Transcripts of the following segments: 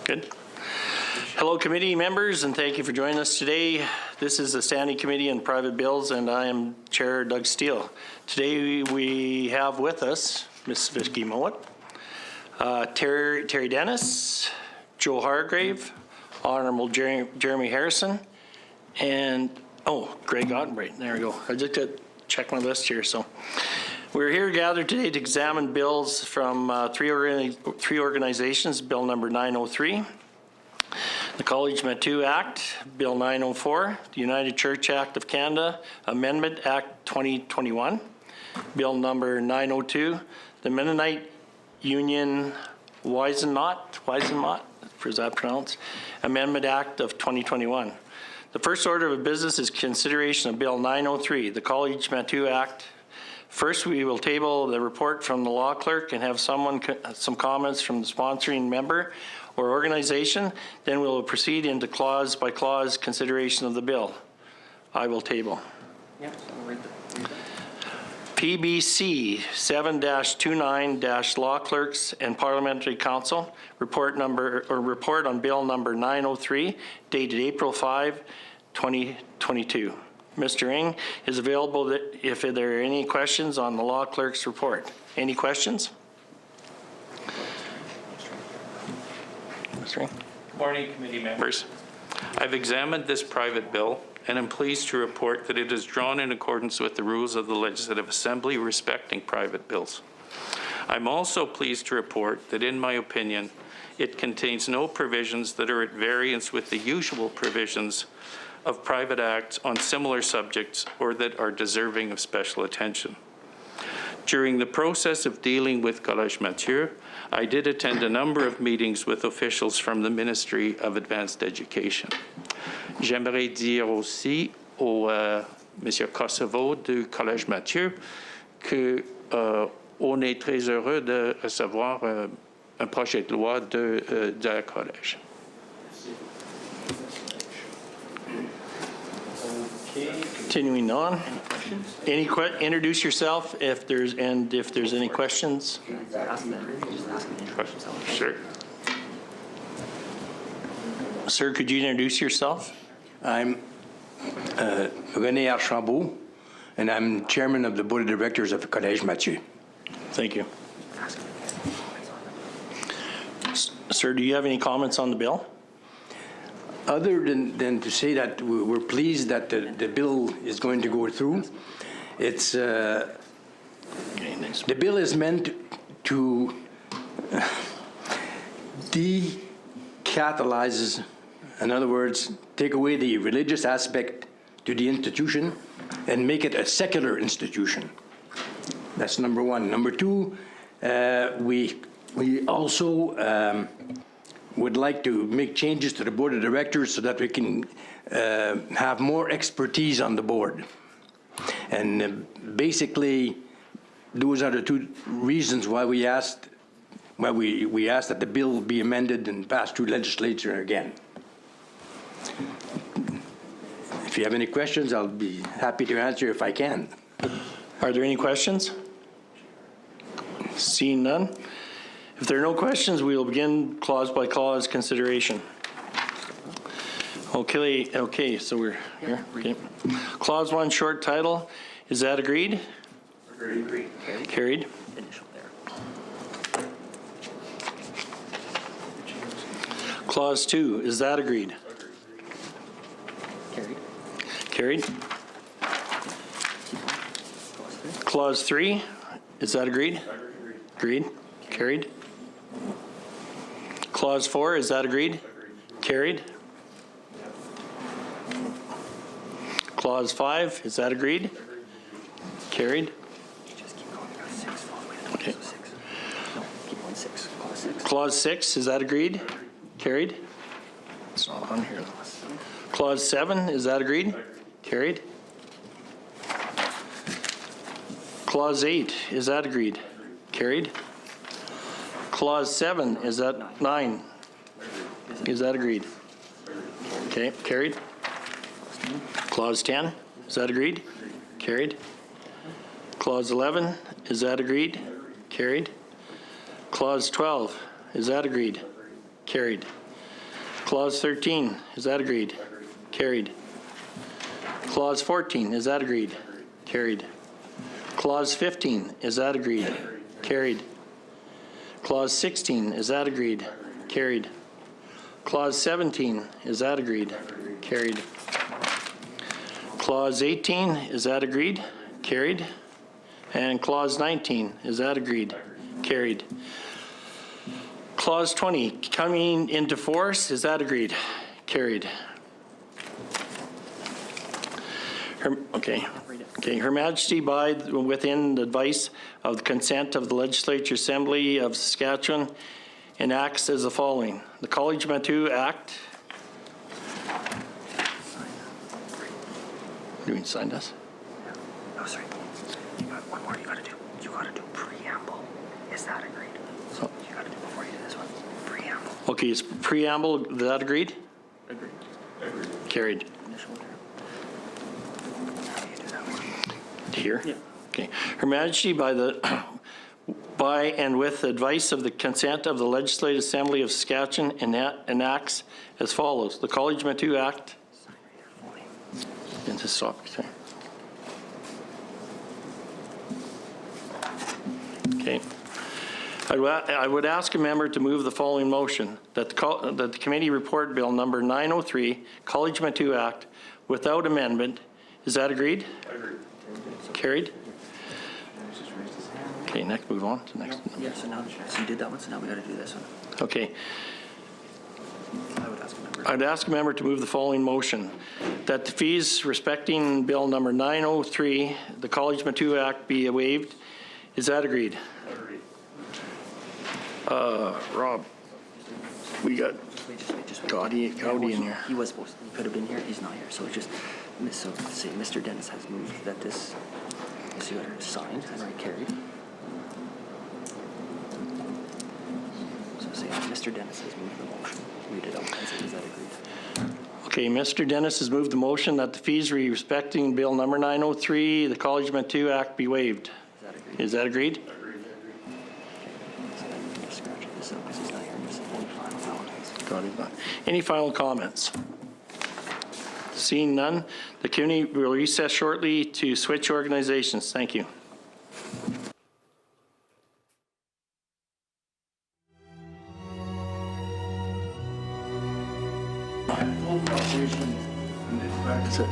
Good. Hello, committee members, and thank you for joining us today. This is the Standing Committee on Private Bills, and I am Chair Doug Steele. Today we have with us Ms. Vicky Mowat, Terry Dennis, Joe Hargrave, Honorable Jeremy Harrison, and Greg Ottenbright. There we go. I just got to check my list here. So we're here gathered today to examine bills from three organizations. Bill number 903, the College Mathieu Act, Bill 904, the United Church Act of Canada Amendment Act 2021, Bill number 902, the Mennonite Union Wisenmott, is that pronounced? Amendment Act of 2021. The first order of business is consideration of Bill 903, the College Mathieu Act. First, we will table the report from the law clerk and have some comments from the sponsoring member or organization. Then we will proceed into clause by clause consideration of the bill. I will table. Yep. PBC 7-29-Law Clerks and Parliamentary Council report on bill number 903 dated April 5, 2022. Mr. Ng is available if there are any questions on the law clerk's report. Any questions? Mr. Ng. Good morning, committee members. I've examined this private bill and am pleased to report that it is drawn in accordance with the rules of the Legislative Assembly respecting private bills. I'm also pleased to report that, in my opinion, it contains no provisions that are at variance with the usual provisions of private acts on similar subjects or that are deserving of special attention. During the process of dealing with Collège Mathieu, I did attend a number of meetings with officials from the Ministry of Advanced Education. J'aimerais dire aussi au Monsieur Kosovo du Collège Mathieu que on est très heureux de recevoir un projet de loi de la Collège. Okay, continuing on. Any questions? Introduce yourself if there's any questions. Sure. Sir, could you introduce yourself? I'm René Archambault, and I'm chairman of the board of directors of Collège Mathieu. Thank you. Sir, do you have any comments on the bill? Other than to say that we're pleased that the bill is going to go through. It's the bill is meant to decatalyze, in other words, take away the religious aspect to the institution and make it a secular institution. That's number one. Number two, we also would like to make changes to the board of directors so that we can have more expertise on the board. And basically, those are the two reasons why we asked that the bill be amended and passed through legislature again. If you have any questions, I'll be happy to answer if I can. Are there any questions? Seeing none. If there are no questions, we will begin clause by clause consideration. Okay, so we're here. Okay. Clause 1, short title. Is that agreed? Agreed. Carried. Initial there. Clause 2, is that agreed? Carried. Carried. Clause 3, is that agreed? Agreed. Carried. Clause 4, is that agreed? Carried. Clause 5, is that agreed? Carried. Okay. Clause 6, is that agreed? Carried. It's not on here. Clause 7, is that agreed? Carried. Clause 8, is that agreed? Carried. Clause 7, is that 9? Is that agreed? Okay, carried. Clause 10, is that agreed? Carried. Clause 11, is that agreed? Carried. Clause 12, is that agreed? Carried. Clause 13, is that agreed? Carried. Clause 14, is that agreed? Carried. Clause 15, is that agreed? Carried. Clause 16, is that agreed? Carried. Clause 17, is that agreed? Carried. Clause 18, is that agreed? Carried. And Clause 19, is that agreed? Carried. Clause 20, coming into force, is that agreed? Carried. Okay. Her Majesty, by within the advice of the consent of the Legislature Assembly of Saskatchewan, enacts as the following. The College Mathieu Act. Do you sign this? Oh, sorry. You got one more you gotta do. You gotta do preamble. Is that agreed? So, You gotta do before you do this one. Preamble. okay, is preamble, is that agreed? Agreed. Carried. Initial there. How do you do that one? Here? Yeah. Okay. Her Majesty, by and with advice of the consent of the Legislative Assembly of Saskatchewan, enacts as follows. The College Mathieu Act. Sign right here for me. And just stop. Okay. I would ask a member to move the following motion, that the committee report bill number 903, College Mathieu Act, without amendment. Is that agreed? Agreed. Carried? Okay, next, move on to next. Yeah, so now, so you did that one, so now we gotta do this one. Okay. I would ask a member. I'd ask a member to move the following motion, that the fees respecting bill number 903, the College Mathieu Act, be waived. Is that agreed? Agreed. Rob, we got Just wait. Gaudy in here. He was supposed to, he could have been here, he's not here, so it's just, so say Mr. Dennis has moved that this letter is signed and I carried. So say Mr. Dennis has moved the motion, read it out and say, is that agreed? Okay, Mr. Dennis has moved the motion that the fees respecting bill number 903, the College Mathieu Act, be waived. Is that agreed? Is that agreed? So then you can just scratch this out because he's not here, and just any final comments. Got it. Any final comments? Seeing none, the committee will recess shortly to switch organizations. Thank you. That's it.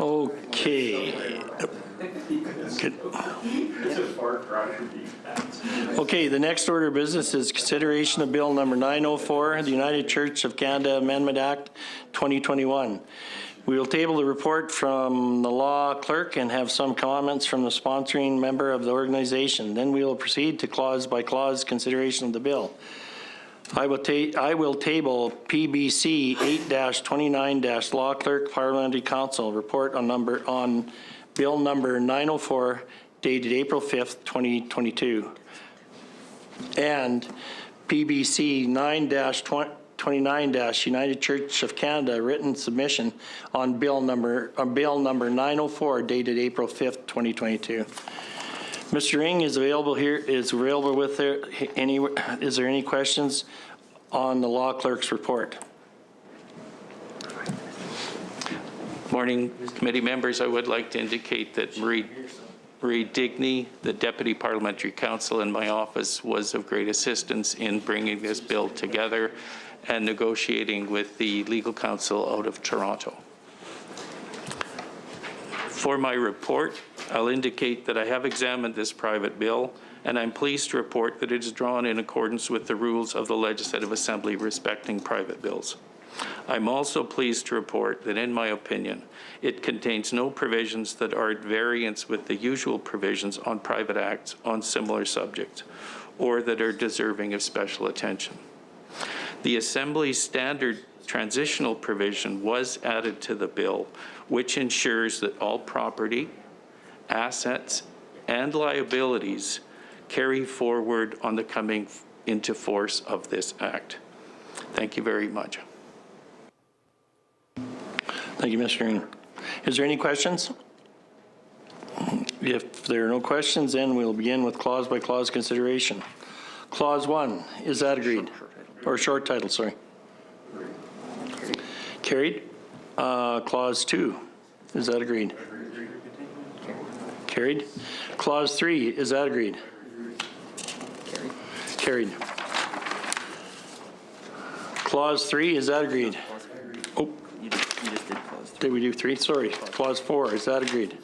Okay. Good. Okay, the next order of business is consideration of Bill number 904, the United Church of Canada Amendment Act 2021. We will table the report from the law clerk and have some comments from the sponsoring member of the organization. Then we will proceed to clause by clause consideration of the bill. I will table PBC 8-29- Law Clerk Parliamentary Council report on Bill number 904 dated April 5th, 2022. And PBC 9-29- United Church of Canada written submission on Bill number 904 dated April 5th, 2022. Mr. Ing is available here. Is there any questions on the law clerk's report? Morning, committee members. I would like to indicate that Marie Digney, the Deputy Parliamentary Counsel in my office, was of great assistance in bringing this bill together and negotiating with the legal counsel out of Toronto. For my report, I'll indicate that I have examined this private bill, and I'm pleased to report that it is drawn in accordance with the rules of the Legislative Assembly respecting private bills. I'm also pleased to report that, in my opinion, it contains no provisions that are at variance with the usual provisions on private acts on similar subjects, or that are deserving of special attention. The Assembly's standard transitional provision was added to the bill, which ensures that all property, assets, and liabilities carry forward on the coming into force of this act. Thank you very much. Thank you, Mr. Ing. Is there any questions? If there are no questions, then we'll begin with clause by clause consideration. Clause 1, is that agreed? Or short title, sorry. Carried. Clause 2, is that agreed? Carried. Clause 3, is that agreed? Carried. Clause 3, is that agreed? Oh, You just did clause 3. did we do 3? Sorry. Clause 4, is that agreed?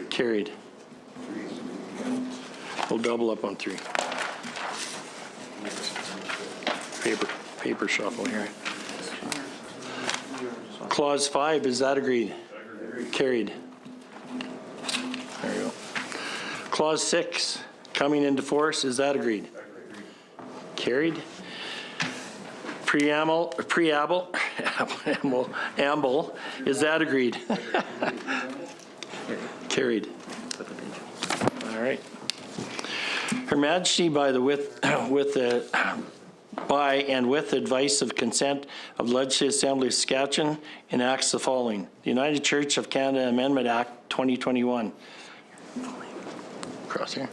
Carried. We'll double up on 3. Paper shuffle here. Clause 5, is that agreed? Carried. There you go. Clause 6, coming into force, is that agreed? Carried. Preamble, is that agreed? Carried. All right. Her Majesty, with advice of consent of the Legislative Assembly of Saskatchewan, enacts the following: the United Church of Canada Amendment Act 2021. Across here.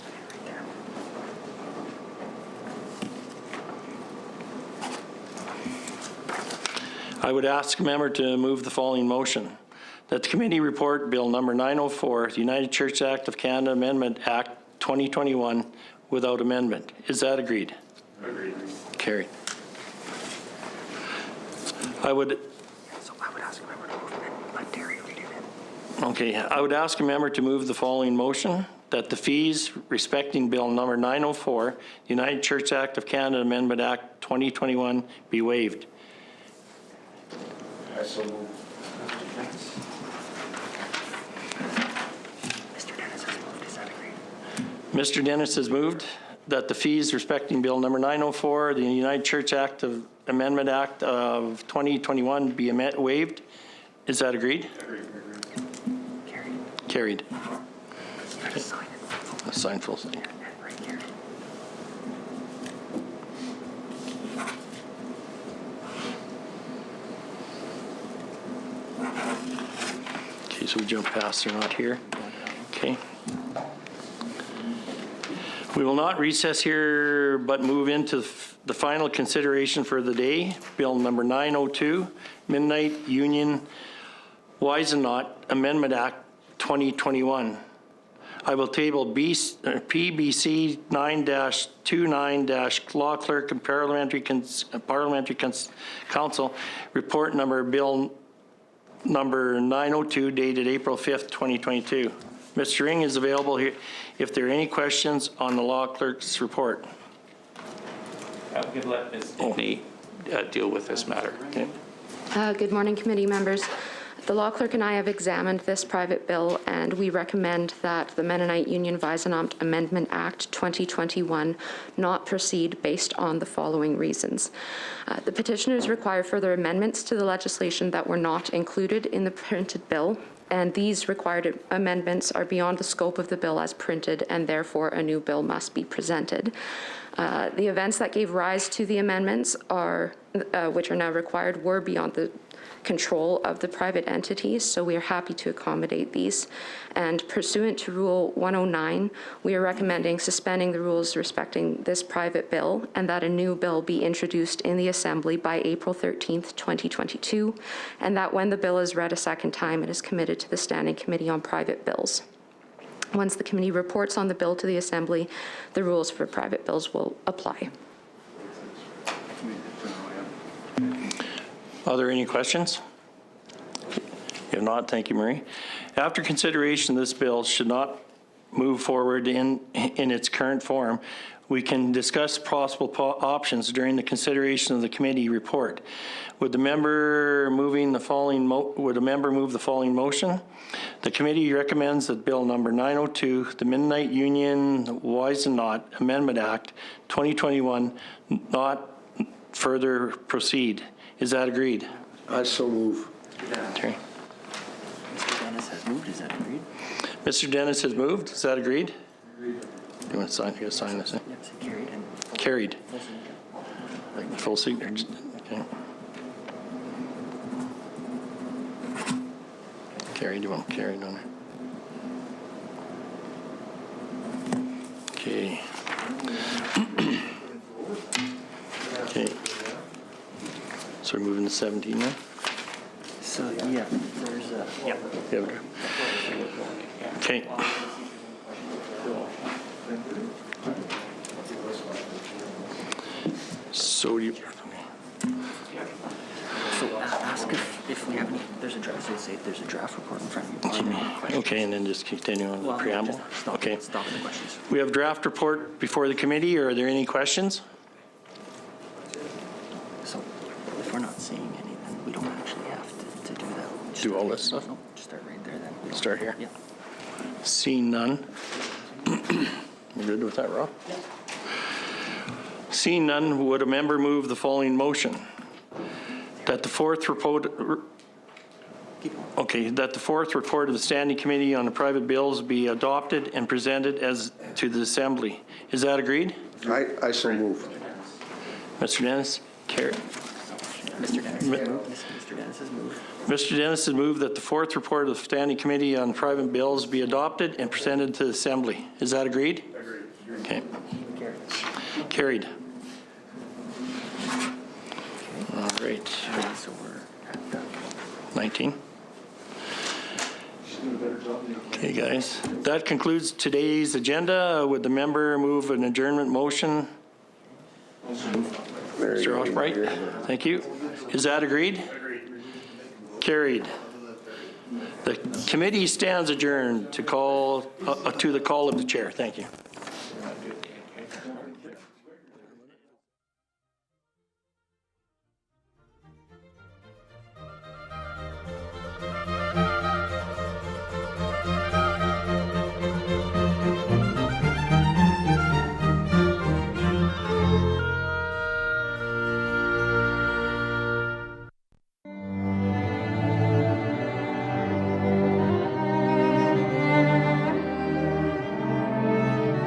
I would ask a member to move the following motion: that the committee report Bill number 904, the United Church Act of Canada Amendment Act 2021, without amendment. Is that agreed? Agreed. Carried. I would ask a member to move and let Terry read it. Okay, I would ask a member to move the following motion: that the fees respecting Bill number 904, the United Church Act of Canada Amendment Act 2021, be waived. I so move. Mr. Dennis has moved. Is that agreed? Mr. Dennis has moved that the fees respecting Bill number 904, the United Church Act of Amendment Act of 2021, be waived. Is that agreed? Agreed. Carried. Carried. You have to sign it. A sign full thing. And right here. Okay, so we jump past, they're not here. Okay. We will not recess here, but move into the final consideration for the day, Bill number 902, Midnight Union Wisenot Amendment Act 2021. I will table PBC 9-29- Law Clerk and Parliamentary Council Report number Bill number 902 dated April 5th, 2022. Mr. Ring is available here if there are any questions on the law clerk's report. I would let Ms. Stickney deal with this matter. Okay. Good morning, committee members. The law clerk and I have examined this private bill, and we recommend that the Mennonite Union Weisenamt Amendment Act 2021 not proceed based on the following reasons. The petitioners require further amendments to the legislation that were not included in the printed bill, and these required amendments are beyond the scope of the bill as printed, and therefore a new bill must be presented. The events that gave rise to the amendments which are now required, were beyond the control of the private entities, so we are happy to accommodate these. And pursuant to Rule 109, we are recommending suspending the rules respecting this private bill, and that a new bill be introduced in the Assembly by April 13th, 2022, and that when the bill is read a second time, it is committed to the Standing Committee on Private Bills. Once the committee reports on the bill to the Assembly, the rules for private bills will apply. Are there any questions? If not, thank you, Marie. After consideration, this bill should not move forward in its current form. We can discuss possible options during the consideration of the committee report. Would the member move the following motion? The committee recommends that Bill number 902, the Mennonite Union Weisenamt Amendment Act 2021, not further proceed. Is that agreed? I so move. Terry. Mr. Dennis has moved. Is that agreed? Mr. Dennis has moved. Is that agreed? Agreed. You want to sign? You got to sign this? Yep, so carried. And Carried. full signature. Full signature. Okay. Carried. You want carried on it? Okay. Okay. So we're moving to 17 now? So, yeah, there's a, yep. Yeah. Okay. So you, So ask if we have any, there's a draft, so say if there's a draft report in front of you. Are there any questions? okay, and then just continue on the Well, preamble? just stop, Okay. stop the questions. We have draft report before the committee. Are there any questions? So if we're not seeing any, then we don't actually have to do that. We'll just Do start all here. this stuff? No, just start right there then. We don't- Start here? Yeah. Seeing none. You good with that, Rob? Seeing none, would a member move the following motion? That the fourth report, Keep going. okay, that the fourth report of the Standing Committee on the Private Bills be adopted and presented as to the Assembly. Is that agreed? I so move. Mr. Dennis? Carried. Mr. Dennis has moved. Mr. Dennis has moved. Mr. Dennis has moved that the fourth report of the Standing Committee on Private Bills be adopted and presented to the Assembly. Is that agreed? Agreed. Okay. Carried. All right. Okay, so we're at that. 19. Okay, guys. That concludes today's agenda. Would the member move an adjournment motion? Mr. Albright? Thank you. Is that agreed? Carried. The committee stands adjourned to the call of the chair. Thank you.